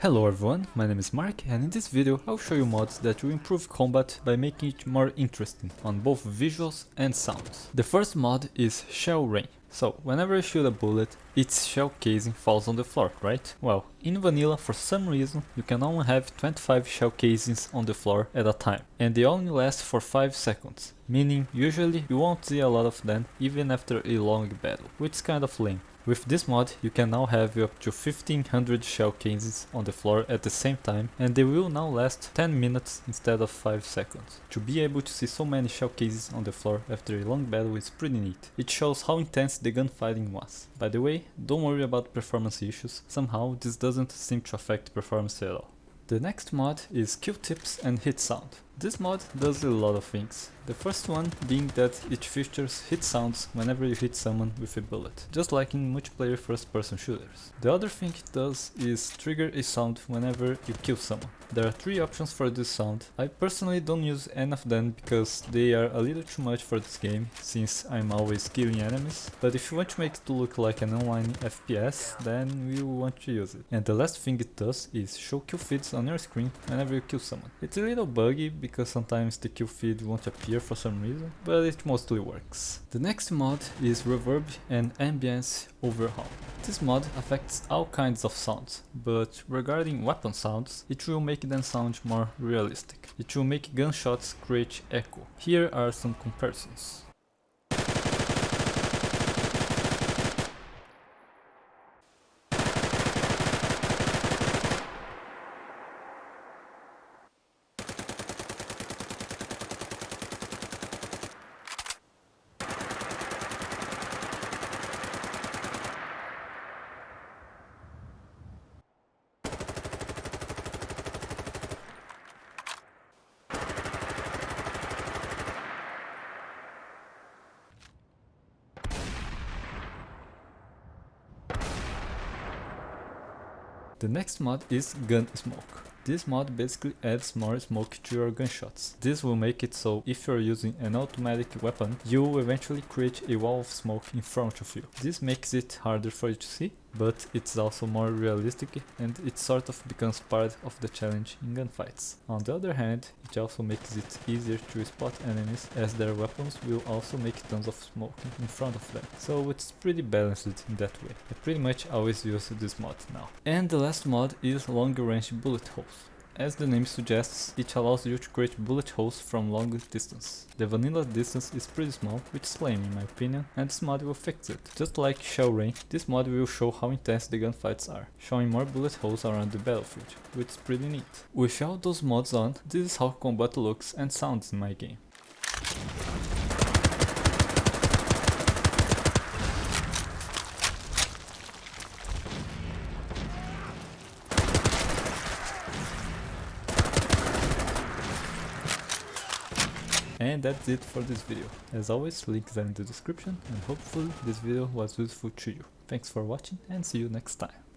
Hello everyone, my name is Mark, and in this video I'll show you mods that will improve combat by making it more interesting on both visuals and sounds. The first mod is Shell Rain. So whenever you shoot a bullet, its shell casing falls on the floor, right? Well, in vanilla for some reason you can only have 25 shell casings on the floor at a time, and they only last for 5 seconds, meaning usually you won't see a lot of them even after a long battle, which is kind of lame. With this mod, you can now have up to 1500 shell cases on the floor at the same time, and they will now last 10 minutes instead of 5 seconds. To be able to see so many shell cases on the floor after a long battle is pretty neat. It shows how intense the gunfighting was. By the way, don't worry about performance issues, somehow this doesn't seem to affect performance at all. The next mod is Kill Tips and Hit Sound. This mod does a lot of things. The first one being that it features hit sounds whenever you hit someone with a bullet, just like in multiplayer first-person shooters. The other thing it does is trigger a sound whenever you kill someone. There are 3 options for this sound. I personally don't use any of them because they are a little too much for this game, since I'm always killing enemies, but if you want to make it look like an online FPS, then you will want to use it. And the last thing it does is show kill feeds on your screen whenever you kill someone. It's a little buggy because sometimes the kill feed won't appear for some reason, but it mostly works. The next mod is Reverb and Ambiance Overhaul. This mod affects all kinds of sounds, but regarding weapon sounds, it will make them sound more realistic. It will make gunshots create echo. Here are some comparisons. The next mod is Gun Smoke. This mod basically adds more smoke to your gunshots. This will make it so if you're using an automatic weapon, you will eventually create a wall of smoke in front of you. This makes it harder for you to see, but it's also more realistic and it sort of becomes part of the challenge in gunfights. On the other hand, it also makes it easier to spot enemies as their weapons will also make tons of smoke in front of them. So it's pretty balanced in that way. I pretty much always use this mod now. And the last mod is Long Range Bullet Holes. As the name suggests, it allows you to create bullet holes from long distance. The vanilla distance is pretty small, which is lame in my opinion, and this mod will fix it. Just like Shell Rain, this mod will show how intense the gunfights are, showing more bullet holes around the battlefield, which is pretty neat. With all those mods on, this is how combat looks and sounds in my game. And that's it for this video. As always, links are in the description, and hopefully this video was useful to you. Thanks for watching and see you next time.